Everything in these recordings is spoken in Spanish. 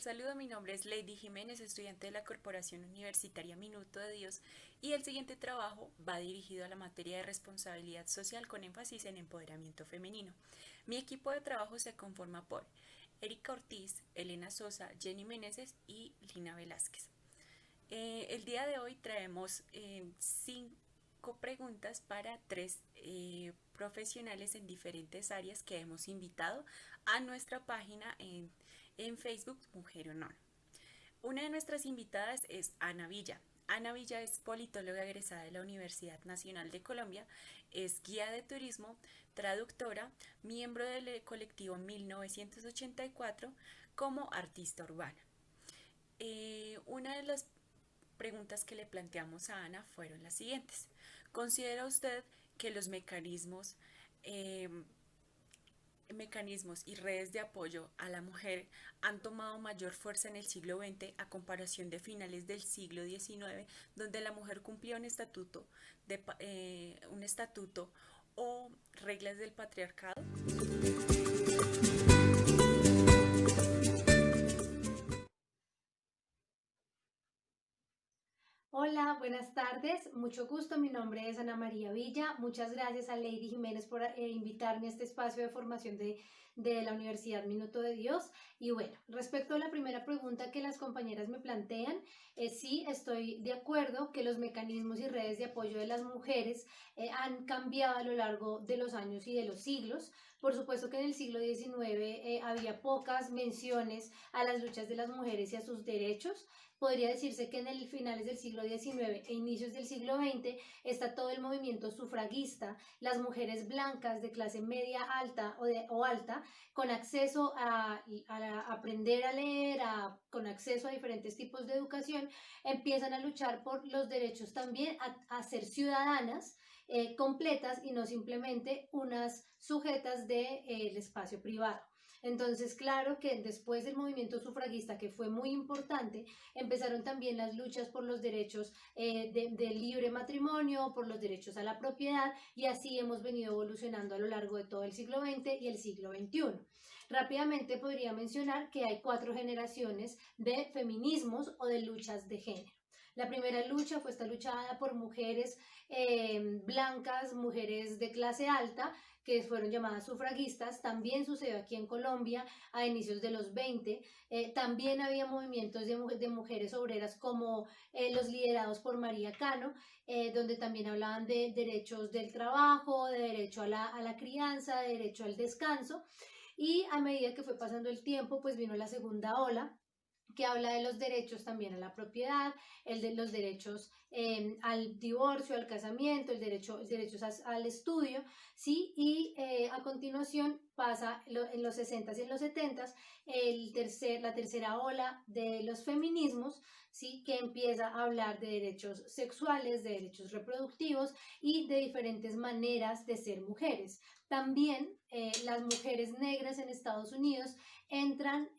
saludo, mi nombre es Lady Jiménez, estudiante de la Corporación Universitaria Minuto de Dios, y el siguiente trabajo va dirigido a la materia de responsabilidad social con énfasis en empoderamiento femenino. Mi equipo de trabajo se conforma por Erika Ortiz, Elena Sosa, Jenny Meneses y Lina Velázquez. El día de hoy traemos 5 preguntas para 3 profesionales en diferentes áreas que hemos invitado a nuestra página en Facebook Mujer Honor. Una de nuestras invitadas es Ana Villa. Ana Villa es politóloga egresada de la Universidad Nacional de Colombia, es guía de turismo, traductora, miembro del colectivo 1984 como artista urbana. Una de las preguntas que le planteamos a Ana fueron las siguientes. ¿Considera usted que los eh, mecanismos y redes de apoyo a la mujer han tomado mayor fuerza en el siglo XX a comparación de finales del siglo XIX, donde la mujer cumplía un estatuto o reglas del patriarcado? Hola, buenas tardes. Mucho gusto. Mi nombre es Ana María Villa. Muchas gracias a Lady Jiménez por invitarme a este espacio de formación de la Universidad Minuto de Dios. Y bueno, respecto a la primera pregunta que las compañeras me plantean, sí estoy de acuerdo que los mecanismos y redes de apoyo de las mujeres han cambiado a lo largo de los años y de los siglos. Por supuesto que en el siglo XIX había pocas menciones a las luchas de las mujeres y a sus derechos. Podría decirse que en el finales del siglo XIX e inicios del siglo XX está todo el movimiento sufragista, las mujeres blancas de clase media alta o alta, con acceso a aprender a leer, con acceso a diferentes tipos de educación, empiezan a luchar por los derechos también a ser ciudadanas completas y no simplemente unas sujetas del espacio privado. Entonces, claro que después del movimiento sufragista, que fue muy importante, empezaron también las luchas por los derechos de libre matrimonio, por los derechos a la propiedad, y así hemos venido evolucionando a lo largo de todo el siglo XX y el siglo XXI. Rápidamente podría mencionar que hay 4 generaciones de feminismos o de luchas de género. La primera lucha fue esta luchada por mujeres blancas, mujeres de clase alta, que fueron llamadas sufragistas. También sucedió aquí en Colombia a inicios de los 20. También había movimientos de mujeres obreras como los liderados por María Cano, donde también hablaban de derechos del trabajo, de derecho a la crianza, de derecho al descanso. Y a medida que fue pasando el tiempo, pues vino la segunda ola, que habla de los derechos también a la propiedad, el de los derechos al divorcio, al casamiento, derechos al estudio, ¿sí? Y a continuación pasa en los 60s y en los 70s la tercera ola de los feminismos, ¿sí? Que empieza a hablar de derechos sexuales, de derechos reproductivos y de diferentes maneras de ser mujeres. También las mujeres negras en Estados Unidos entran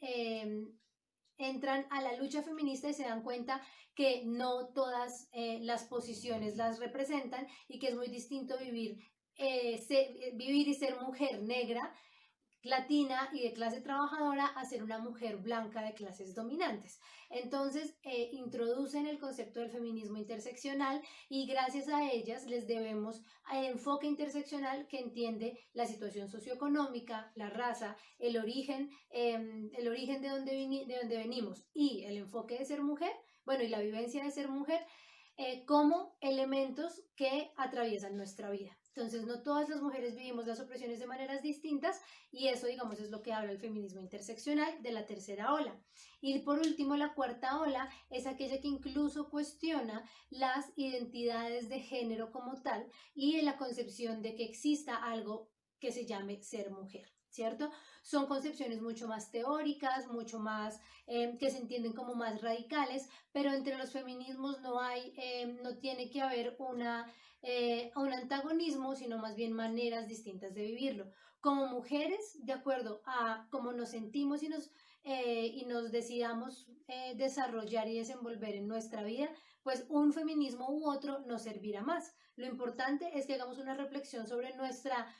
entran a la lucha feminista y se dan cuenta que no todas las posiciones las representan y que es muy distinto vivir y ser mujer negra, latina y de clase trabajadora a ser una mujer blanca de clases dominantes. Entonces, introducen el concepto del feminismo interseccional y gracias a ellas les debemos al enfoque interseccional que entiende la situación socioeconómica, la raza, el origen de donde venimos y el enfoque de ser mujer, bueno, y la vivencia de ser mujer como elementos que atraviesan nuestra vida. Entonces, no todas las mujeres vivimos las opresiones de maneras distintas y eso, digamos, es lo que habla el feminismo interseccional de la tercera ola. Y por último, la cuarta ola es aquella que incluso cuestiona las identidades de género como tal y la concepción de que exista algo que se llame ser mujer. ¿Cierto? Son concepciones mucho más teóricas, mucho más que se entienden como más radicales, pero entre los feminismos no tiene que haber un antagonismo, sino más bien maneras distintas de vivirlo. Como mujeres, de acuerdo a cómo nos sentimos y nos y nos decidamos desarrollar y desenvolver en nuestra vida, pues un feminismo u otro nos servirá más. Lo importante es que hagamos una reflexión sobre nuestra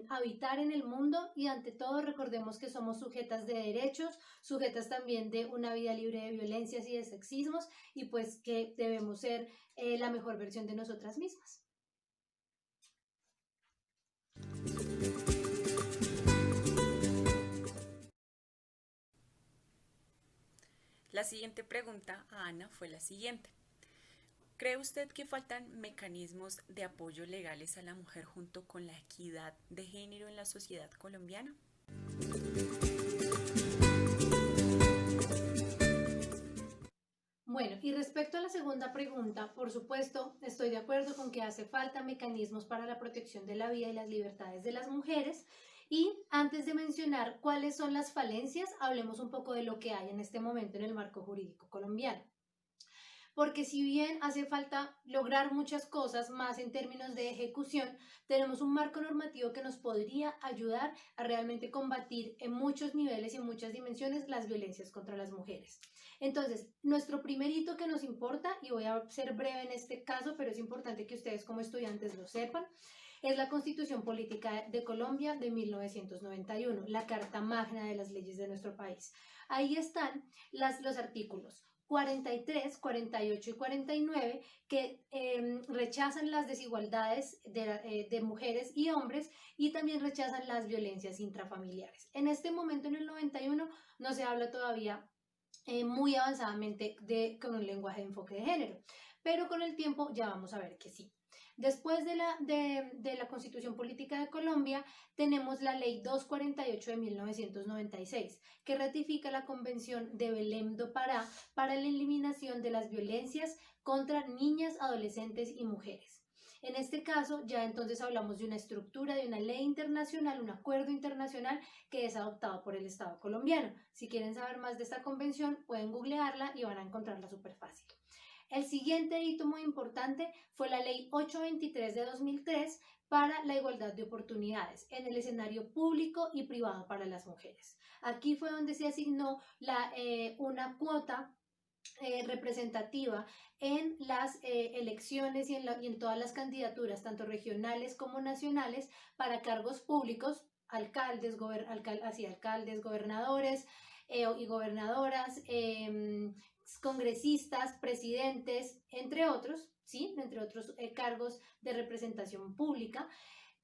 habitar en el mundo y ante todo recordemos que somos sujetas de derechos, sujetas también de una vida libre de violencias y de sexismos y pues que debemos ser la mejor versión de nosotras mismas. La siguiente pregunta a Ana fue la siguiente. ¿Cree usted que faltan mecanismos de apoyo legales a la mujer junto con la equidad de género en la sociedad colombiana? Bueno, y respecto a la segunda pregunta, por supuesto, estoy de acuerdo con que hace falta mecanismos para la protección de la vida y las libertades de las mujeres. Y antes de mencionar cuáles son las falencias, hablemos un poco de lo que hay en este momento en el marco jurídico colombiano. Porque si bien hace falta lograr muchas cosas más en términos de ejecución, tenemos un marco normativo que nos podría ayudar a realmente combatir en muchos niveles y en muchas dimensiones las violencias contra las mujeres. Entonces, nuestro primer hito que nos importa, y voy a ser breve en este caso, pero es importante que ustedes como estudiantes lo sepan, es la Constitución Política de Colombia de 1991, la Carta Magna de las leyes de nuestro país. Ahí están los artículos 43, 48 y 49 que rechazan las desigualdades de mujeres y hombres y también rechazan las violencias intrafamiliares. En este momento, en el 91, no se habla todavía muy avanzadamente con un lenguaje de enfoque de género, pero con el tiempo ya vamos a ver que sí. Después de la Constitución Política de Colombia, tenemos la Ley 248 de 1996, que ratifica la Convención de Belém do Pará para la eliminación de las violencias contra niñas, adolescentes y mujeres. En este caso, ya entonces hablamos de una estructura, de una ley internacional, un acuerdo internacional que es adoptado por el Estado colombiano. Si quieren saber más de esta convención, pueden googlearla y van a encontrarla súper fácil. El siguiente hito muy importante fue la Ley 823 de 2003 para la igualdad de oportunidades en el escenario público y privado para las mujeres. Aquí fue donde se asignó una cuota representativa en las elecciones y en todas las candidaturas, tanto regionales como nacionales, para cargos públicos, alcaldes, gobernadores y gobernadoras, congresistas, presidentes, entre otros, ¿sí? Entre otros cargos de representación pública,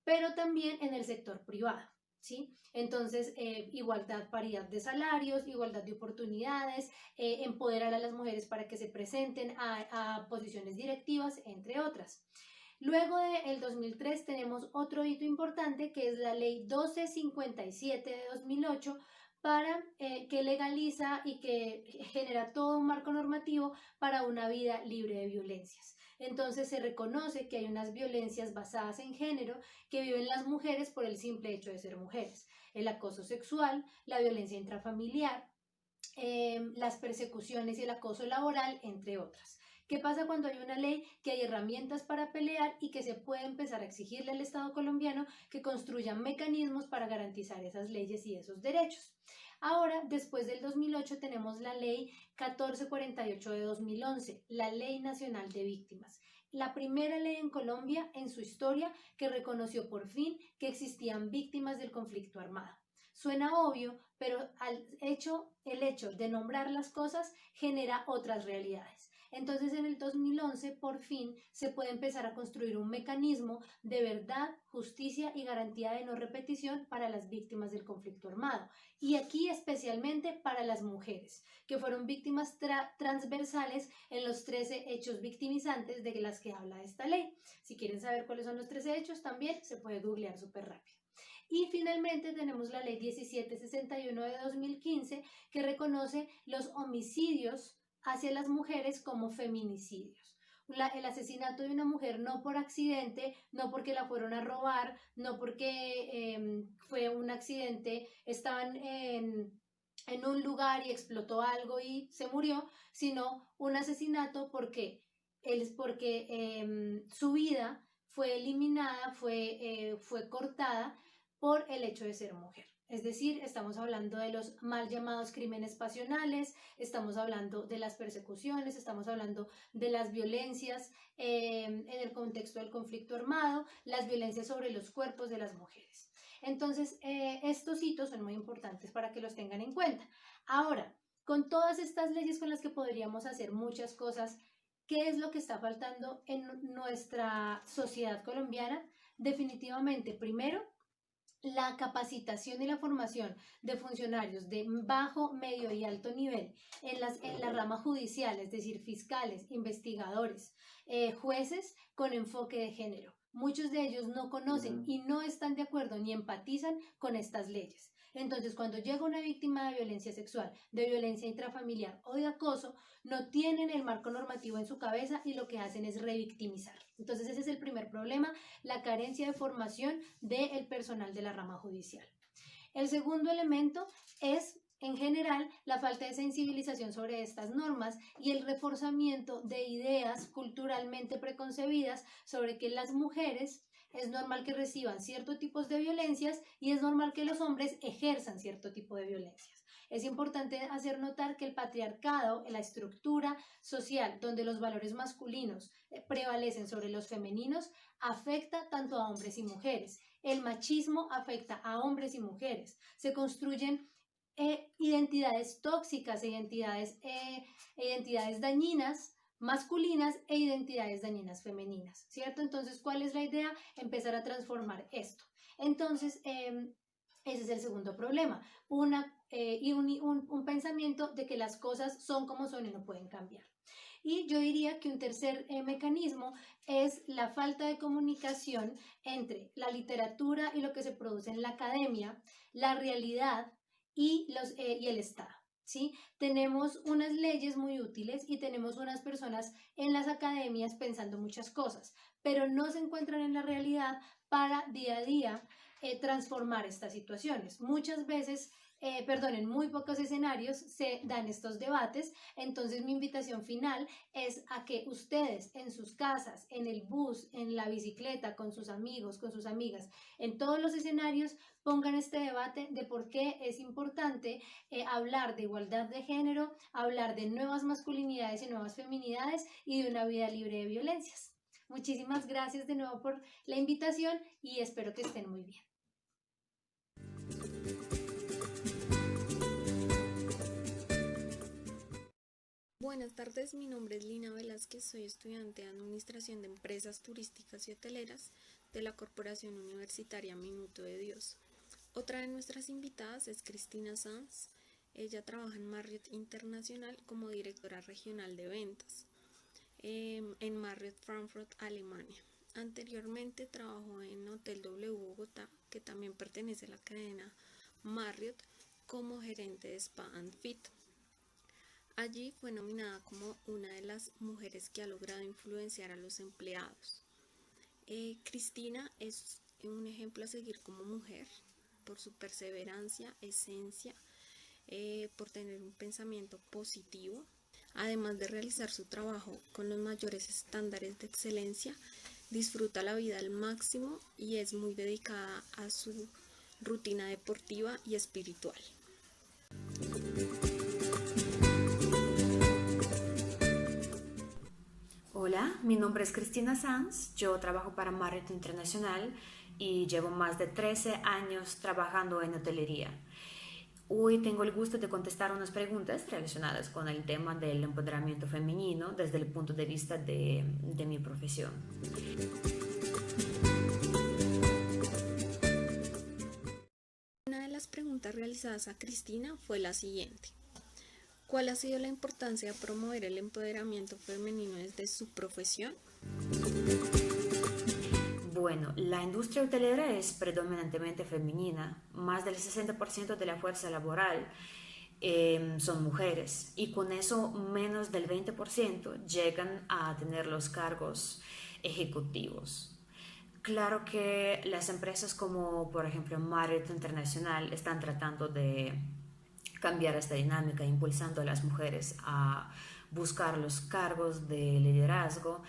pero también en el sector privado. ¿Sí? Entonces, igualdad, paridad de salarios, igualdad de oportunidades, empoderar a las mujeres para que se presenten a posiciones directivas, entre otras. Luego del 2003 tenemos otro hito importante que es la Ley 1257 de 2008 que legaliza y que genera todo un marco normativo para una vida libre de violencias. Entonces se reconoce que hay unas violencias basadas en género que viven las mujeres por el simple hecho de ser mujeres. El acoso sexual, la violencia intrafamiliar, las persecuciones y el acoso laboral, entre otras. ¿Qué pasa cuando hay una ley que hay herramientas para pelear y que se puede empezar a exigirle al Estado colombiano que construya mecanismos para garantizar esas leyes y esos derechos? Ahora, después del 2008, tenemos la ley 1448 de 2011, la Ley Nacional de Víctimas. La primera ley en Colombia en su historia que reconoció por fin que existían víctimas del conflicto armado. Suena obvio, pero el hecho de nombrar las cosas genera otras realidades. Entonces, en el 2011, por fin, se puede empezar a construir un mecanismo de verdad, justicia y garantía de no repetición para las víctimas del conflicto armado. Y aquí especialmente para las mujeres, que fueron víctimas transversales en los 13 hechos victimizantes de las que habla esta ley. Si quieren saber cuáles son los 13 hechos, también se puede googlear súper rápido. Y finalmente tenemos la ley 1761 de 2015 que reconoce los homicidios hacia las mujeres como feminicidios. El asesinato de una mujer no por accidente, no porque la fueron a robar, no porque fue un accidente, estaban en un lugar y explotó algo y se murió, sino un asesinato porque su vida fue eliminada, fue cortada por el hecho de ser mujer. Es decir, estamos hablando de los mal llamados crímenes pasionales, estamos hablando de las persecuciones, estamos hablando de las violencias en el contexto del conflicto armado, las violencias sobre los cuerpos de las mujeres. Entonces, estos hitos son muy importantes para que los tengan en cuenta. Ahora, con todas estas leyes con las que podríamos hacer muchas cosas, ¿qué es lo que está faltando en nuestra sociedad colombiana? Definitivamente, primero, la capacitación y la formación de funcionarios de bajo, medio y alto nivel en la rama judicial, es decir, fiscales, investigadores, jueces con enfoque de género. Muchos de ellos no conocen y no están de acuerdo ni empatizan con estas leyes. Entonces, cuando llega una víctima de violencia sexual, de violencia intrafamiliar o de acoso, no tienen el marco normativo en su cabeza y lo que hacen es revictimizar. Entonces, ese es el primer problema, la carencia de formación del personal de la rama judicial. El segundo elemento es, en general, la falta de sensibilización sobre estas normas y el reforzamiento de ideas culturalmente preconcebidas sobre que las mujeres es normal que reciban ciertos tipos de violencias y es normal que los hombres ejerzan cierto tipo de violencias. Es importante hacer notar que el patriarcado, la estructura social donde los valores masculinos prevalecen sobre los femeninos, afecta tanto a hombres y mujeres. El machismo afecta a hombres y mujeres. Se construyen identidades tóxicas, identidades dañinas masculinas e identidades dañinas femeninas, ¿cierto? Entonces, ¿cuál es la idea? Empezar a transformar esto. Entonces, ese es el segundo problema, un pensamiento de que las cosas son como son y no pueden cambiar. Y yo diría que un tercer mecanismo es la falta de comunicación entre la literatura y lo que se produce en la academia, la realidad y el Estado. ¿Sí? Tenemos unas leyes muy útiles y tenemos unas personas en las academias pensando muchas cosas, pero no se encuentran en la realidad para día a día transformar estas situaciones. Muchas veces, en muy pocos escenarios se dan estos debates, entonces mi invitación final es a que ustedes en sus casas, en el bus, en la bicicleta, con sus amigos, con sus amigas, en todos los escenarios, pongan este debate de por qué es importante hablar de igualdad de género, hablar de nuevas masculinidades y nuevas feminidades y de una vida libre de violencias. Muchísimas gracias de nuevo por la invitación y espero que estén muy bien. Buenas tardes, mi nombre es Lina Velázquez, soy estudiante de Administración de Empresas Turísticas y Hoteleras de la Corporación Universitaria Minuto de Dios. Otra de nuestras invitadas es Cristina Sanz. Ella trabaja en Marriott Internacional como directora regional de ventas en Marriott Frankfurt, Alemania. Anteriormente trabajó en Hotel W Bogotá, que también pertenece a la cadena Marriott, como gerente de Spa and Fit. Allí fue nominada como una de las mujeres que ha logrado influenciar a los empleados. Cristina es un ejemplo a seguir como mujer, por su perseverancia, esencia, por tener un pensamiento positivo, además de realizar su trabajo con los mayores estándares de excelencia, disfruta la vida al máximo y es muy dedicada a su rutina deportiva y espiritual. Hola, mi nombre es Cristina Sanz, yo trabajo para Marriott Internacional y llevo más de 13 años trabajando en hotelería. Hoy tengo el gusto de contestar unas preguntas relacionadas con el tema del empoderamiento femenino desde el punto de vista de mi profesión. Una de las preguntas realizadas a Cristina fue la siguiente: ¿cuál ha sido la importancia de promover el empoderamiento femenino desde su profesión? Bueno, la industria hotelera es predominantemente femenina. Más del 60% de la fuerza laboral son mujeres y con eso menos del 20% llegan a tener los cargos ejecutivos. Claro que las empresas como por ejemplo Marriott Internacional están tratando de cambiar esta dinámica, impulsando a las mujeres a buscar los cargos de liderazgo,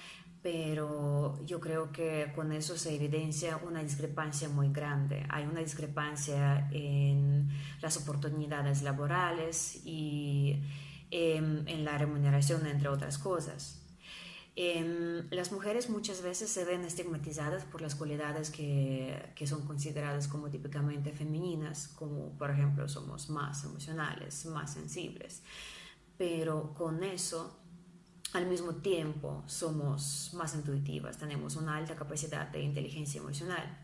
pero yo creo que con eso se evidencia una discrepancia muy grande. Hay una discrepancia en las oportunidades laborales y en la remuneración, entre otras cosas. Las mujeres muchas veces se ven estigmatizadas por las cualidades que son consideradas como típicamente femeninas, como por ejemplo somos más emocionales, más sensibles, pero con eso al mismo tiempo somos más intuitivas, tenemos una alta capacidad de inteligencia emocional.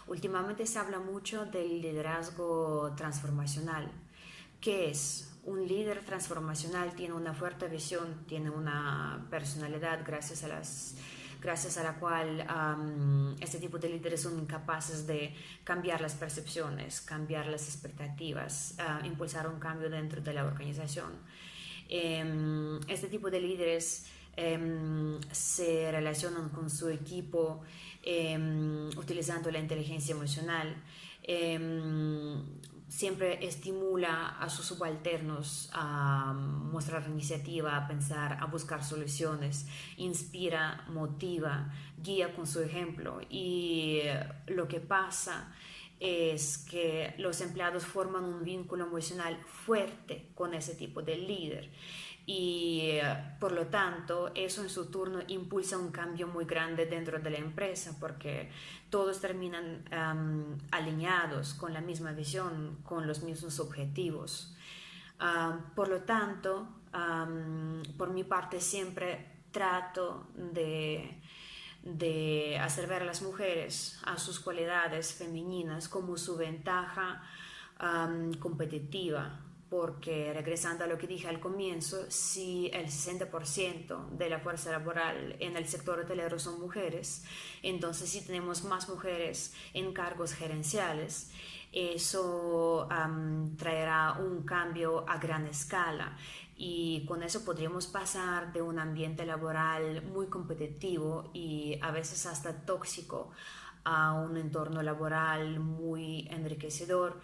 Últimamente se habla mucho del liderazgo transformacional. ¿Qué es? Un líder transformacional tiene una fuerte visión, tiene una personalidad gracias a la cual este tipo de líderes son capaces de cambiar las percepciones, cambiar las expectativas, impulsar un cambio dentro de la organización. Este tipo de líderes se relacionan con su equipo utilizando la inteligencia emocional. Siempre estimula a sus subalternos a mostrar iniciativa, a pensar, a buscar soluciones, inspira, motiva, guía con su ejemplo. Y lo que pasa es que los empleados forman un vínculo emocional fuerte con ese tipo de líder y por lo tanto eso en su turno impulsa un cambio muy grande dentro de la empresa porque todos terminan alineados con la misma visión, con los mismos objetivos. Por lo tanto, por mi parte siempre trato de hacer ver a las mujeres a sus cualidades femeninas como su ventaja competitiva, porque regresando a lo que dije al comienzo, si el 60% de la fuerza laboral en el sector hotelero son mujeres, entonces si tenemos más mujeres en cargos gerenciales, eso traerá un cambio a gran escala y con eso podríamos pasar de un ambiente laboral muy competitivo y a veces hasta tóxico a un entorno laboral muy enriquecedor.